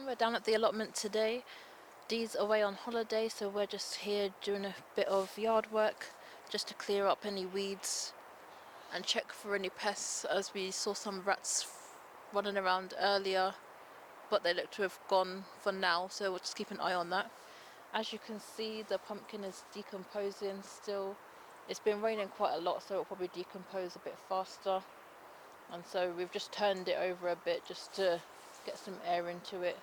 everyone, we're down at the allotment today. Dee's away on holiday, so we're just here doing a bit of yard work just to clear up any weeds and check for any pests, as we saw some rats running around earlier, but they look to have gone for now, so we'll just keep an eye on that. As you can see, the pumpkin is decomposing still. It's been raining quite a lot, so it'll probably decompose a bit faster, and so we've just turned it over a bit just to get some air into it,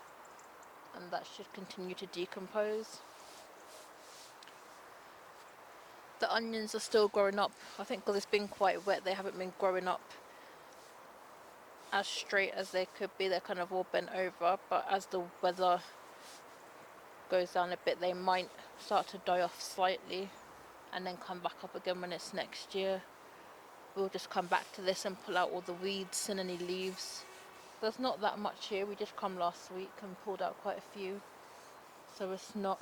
and that should continue to decompose. The onions are still growing up. I think because it's been quite wet, they haven't been growing up as straight as they could be. They're kind of all bent over, but as the weather goes down a bit, they might start to die off slightly and then come back up again when it's next year. We'll just come back to this and pull out all the weeds and any leaves. There's not that much here. We just come last week and pulled out quite a few, so it's not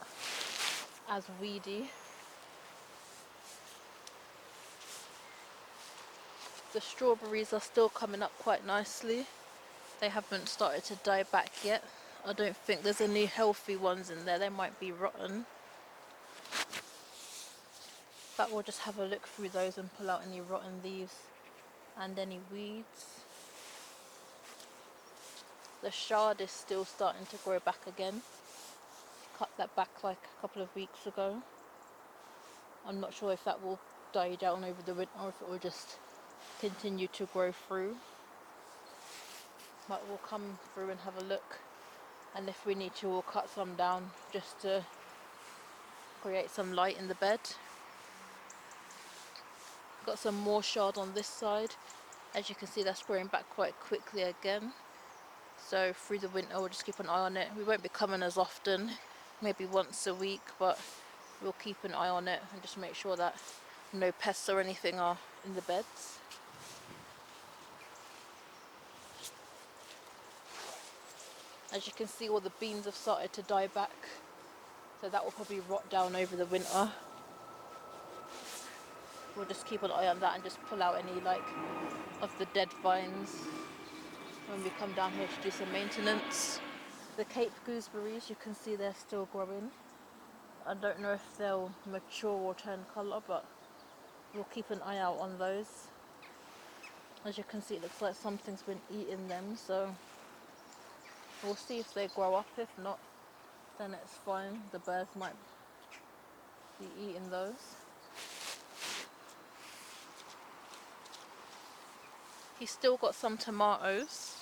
as weedy. The strawberries are still coming up quite nicely. They haven't started to die back yet. I don't think there's any healthy ones in there. They might be rotten. But we'll just have a look through those and pull out any rotten leaves and any weeds. The shard is still starting to grow back again. Cut that back like a couple of weeks ago. I'm not sure if that will die down over the winter or if it will just continue to grow through. But we'll come through and have a look, and if we need to, we'll cut some down just to create some light in the bed. Got some more shard on this side. As you can see, that's growing back quite quickly again, so through the winter we'll just keep an eye on it. We won't be coming as often, maybe once a week, but we'll keep an eye on it and just make sure that no pests or anything are in the beds. As you can see, all the beans have started to die back, so that will probably rot down over the winter. We'll just keep an eye on that and just pull out any of the dead vines when we come down here to do some maintenance. The Cape gooseberries, you can see they're still growing. I don't know if they'll mature or turn colour, but we'll keep an eye out on those. As you can see, it looks like something's been eating them, so we'll see if they grow up. If not, then it's fine. The birds might be eating those. He's still got some tomatoes.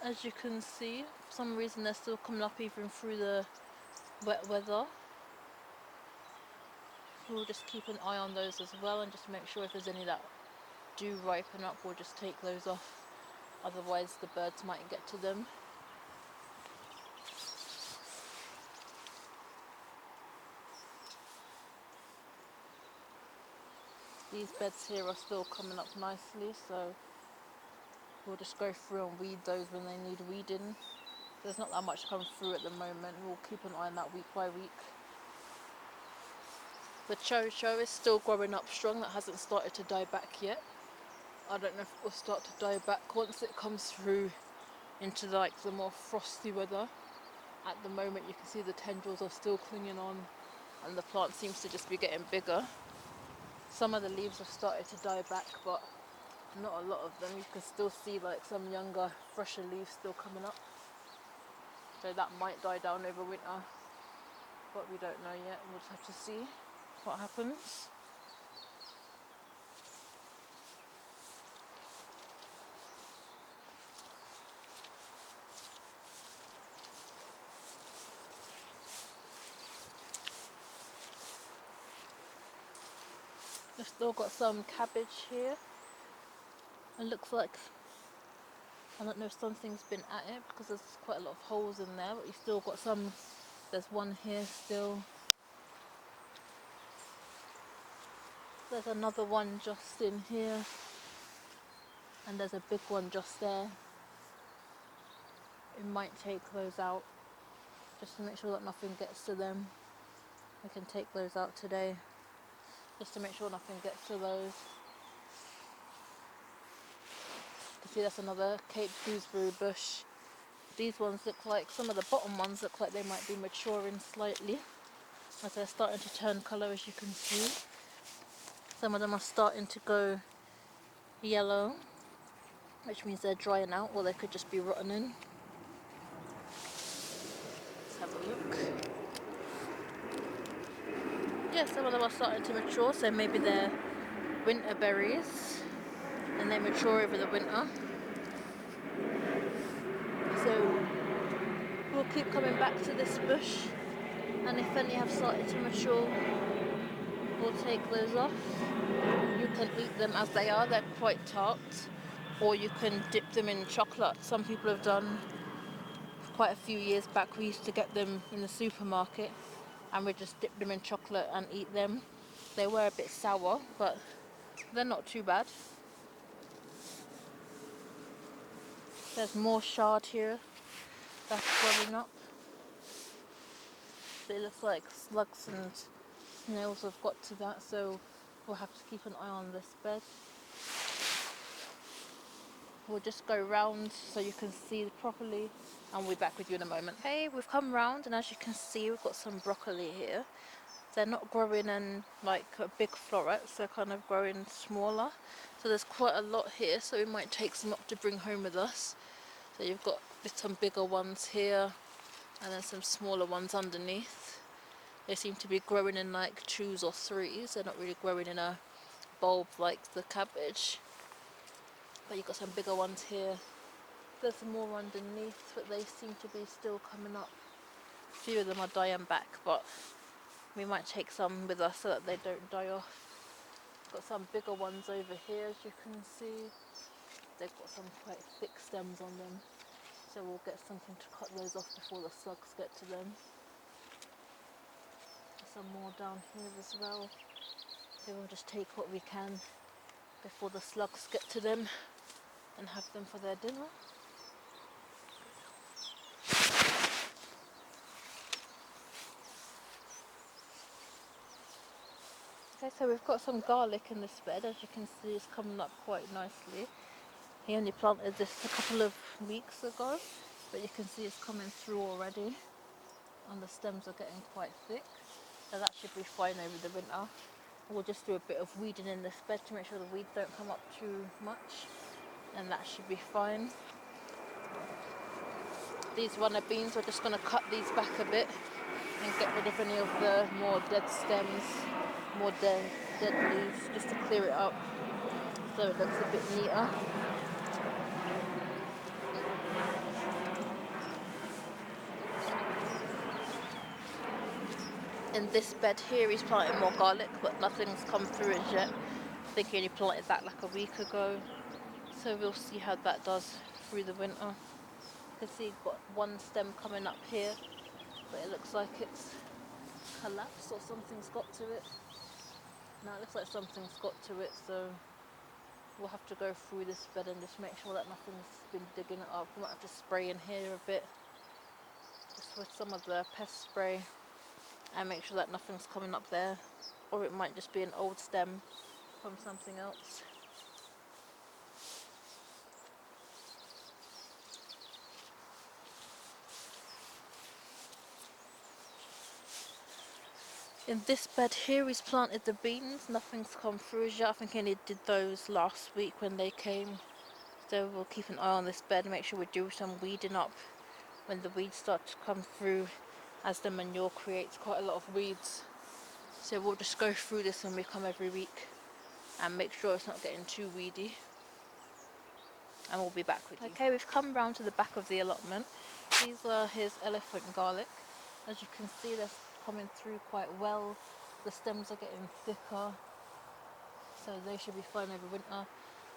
As you can see, for some reason they're still coming up even through the wet weather. We'll just keep an eye on those as well and just make sure if there's any that do ripen up, we'll just take those off. Otherwise the birds might get to them. These beds here are still coming up nicely, so we'll just go through and weed those when they need weeding. There's not that much coming through at the moment. We'll keep an eye on that week by week. The cho-cho is still growing up strong. That hasn't started to die back yet. I don't know if it will start to die back once it comes through into the more frosty weather. At the moment you can see the tendrils are still clinging on and the plant seems to just be getting bigger. Some of the leaves have started to die back, but not a lot of them. You can still see some younger, fresher leaves still coming up. So that might die down over winter, but we don't know yet. We'll just have to see what happens. We've still got some cabbage here. It looks like, I don't know if something's been at it because there's quite a lot of holes in there, but you've still got some. There's one here still. There's another one just in here, and there's a big one just there. We might take those out just to make sure that nothing gets to them. We can take those out today just to make sure nothing gets to those. You can see that's another Cape gooseberry bush. These ones look like, some of the bottom ones look like they might be maturing slightly as they're starting to turn colour, as you can see. Some of them are starting to go yellow, which means they're drying out, or they could just be rotting. Let's have a look. Yeah, some of them are starting to mature, so maybe they're winter berries and they mature over the winter. So we'll keep coming back to this bush, and if any have started to mature, we'll take those off. You can eat them as they are, they're quite tart, or you can dip them in chocolate. Some people have done, quite a few years back we used to get them in the supermarket and we just dip them in chocolate and eat them. They were a bit sour, but they're not too bad. There's more shard here that's growing up. So it looks like slugs and snails have got to that, so we'll have to keep an eye on this bed. We'll just go round so you can see properly, and we'll be back with you in a moment. Okay, we've come round, and as you can see, we've got some broccoli here. They're not growing in like big florets, they're kind of growing smaller. So there's quite a lot here, so we might take some up to bring home with us. So you've got some bigger ones here, and then some smaller ones underneath. They seem to be growing in like 2s or 3s. They're not really growing in a bulb like the cabbage. But you've got some bigger ones here. There's some more underneath, but they seem to be still coming up. A few of them are dying back, but we might take some with us so that they don't die off. Got some bigger ones over here, as you can see. They've got some quite thick stems on them, so we'll get something to cut those off before the slugs get to them. Some more down here as well. So we'll just take what we can before the slugs get to them and have them for their dinner. Okay, so we've got some garlic in this bed. As you can see, it's coming up quite nicely. He only planted this a couple of weeks ago, but you can see it's coming through already, and the stems are getting quite thick, so that should be fine over the winter. We'll just do a bit of weeding in this bed to make sure the weeds don't come up too much, and that should be fine. These runner beans, we're just going to cut these back a bit and get rid of any of the more dead stems, more dead leaves, just to clear it up so it looks a bit neater. In this bed here he's planting more garlic, but nothing's come through as yet. I think he only planted that like a week ago, so we'll see how that does through the winter. You can see you've got one stem coming up here, but it looks like it's collapsed or something's got to it. Now it looks like something's got to it, so we'll have to go through this bed and just make sure that nothing's been digging it up. We might have to spray in here a bit, just with some of the pest spray, and make sure that nothing's coming up there, or it might just be an old stem from something else. In this bed here he's planted the beans, nothing's come through as yet. I think he only did those last week when they came, so we'll keep an eye on this bed and make sure we do some weeding up when the weeds start to come through, as the manure creates quite a lot of weeds. So we'll just go through this when we come every week and make sure it's not getting too weedy, and we'll be back with you. Okay, we've come round to the back of the allotment. These are his elephant garlic. As you can see, they're coming through quite well. The stems are getting thicker, so they should be fine over winter.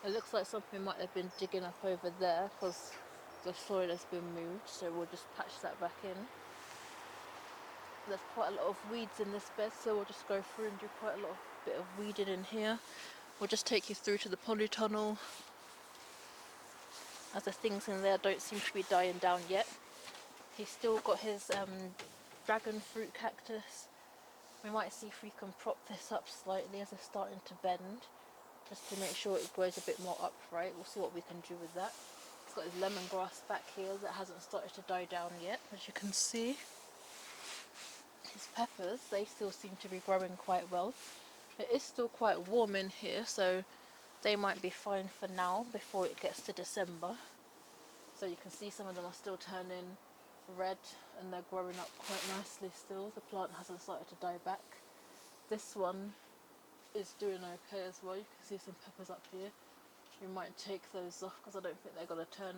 It looks like something might have been digging up over there because the soil has been moved, so we'll just patch that back in. There's quite a lot of weeds in this bed, so we'll just go through and do quite a lot of bit of weeding in here. We'll just take you through to the polytunnel, as the things in there don't seem to be dying down yet. He's still got his dragon fruit cactus. We might see if we can prop this up slightly as it's starting to bend, just to make sure it grows a bit more upright. We'll see what we can do with that. He's got his lemongrass back here that hasn't started to die down yet, as you can see. His peppers, they still seem to be growing quite well. It is still quite warm in here, so they might be fine for now before it gets to December. So you can see some of them are still turning red and they're growing up quite nicely still. The plant hasn't started to die back. This one is doing okay as well. You can see some peppers up here. We might take those off because I don't think they're going to turn.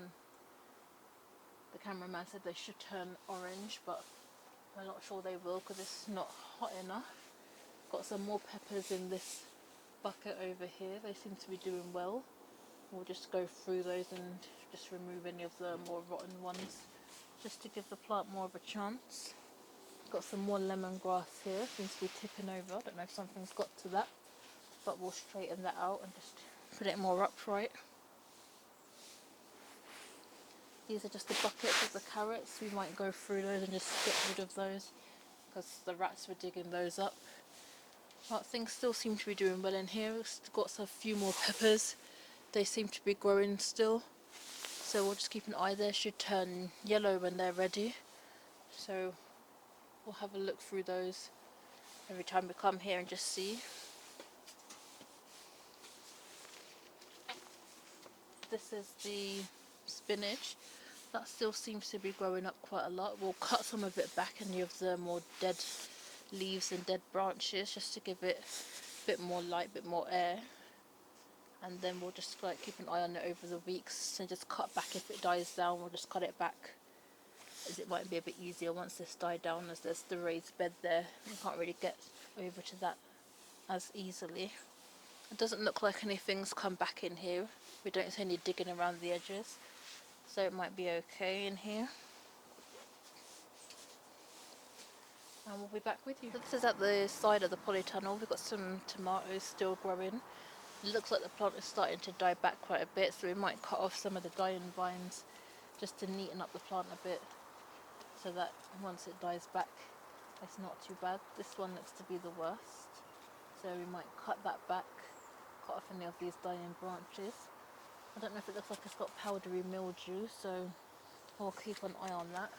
The cameraman said they should turn orange, but I'm not sure they will because it's not hot enough. Got some more peppers in this bucket over here. They seem to be doing well. We'll just go through those and just remove any of the more rotten ones, just to give the plant more of a chance. Got some more lemongrass here. Seems to be tipping over. I don't know if something's got to that, but we'll straighten that out and just put it more upright. These are just the buckets of the carrots. We might go through those and just get rid of those because the rats were digging those up. But things still seem to be doing well in here. We've got a few more peppers. They seem to be growing still. So we'll just keep an eye there. Should turn yellow when they're ready. So we'll have a look through those every time we come here and just see. This is the spinach. That still seems to be growing up quite a lot. We'll cut some of it back, any of the more dead leaves and dead branches, just to give it a bit more light, a bit more air. And then we'll just like keep an eye on it over the weeks and just cut back. If it dies down, we'll just cut it back, as it might be a bit easier once this died down, as there's the raised bed there. You can't really get over to that as easily. It doesn't look like anything's come back in here. We don't see any digging around the edges, so it might be okay in here. And we'll be back with you. So this is at the side of the polytunnel. We've got some tomatoes still growing. It looks like the plant is starting to die back quite a bit, so we might cut off some of the dying vines just to neaten up the plant a bit, so that once it dies back it's not too bad. This one looks to be the worst, so we might cut that back, cut off any of these dying branches. I don't know if it looks like it's got powdery mildew, so we'll keep an eye on that.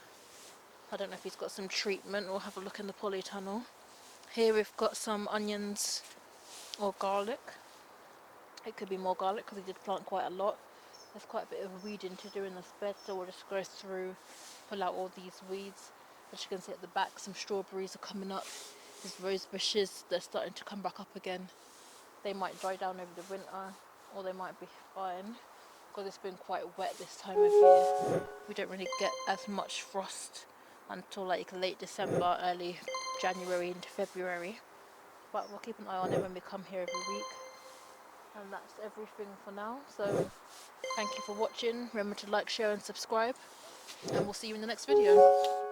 I don't know if he's got some treatment. We'll have a look in the polytunnel. Here we've got some onions or garlic. It could be more garlic because he did plant quite a lot. There's quite a bit of weeding to do in this bed, so we'll just go through, pull out all these weeds. As you can see at the back, some strawberries are coming up. These rose bushes, they're starting to come back up again. They might dry down over the winter, or they might be fine because it's been quite wet this time of year. We don't really get as much frost until like late December, early January into February. But we'll keep an eye on it when we come here every week. And that's everything for now. So thank you for watching. Remember to like, share and subscribe. And we'll see you in the next video.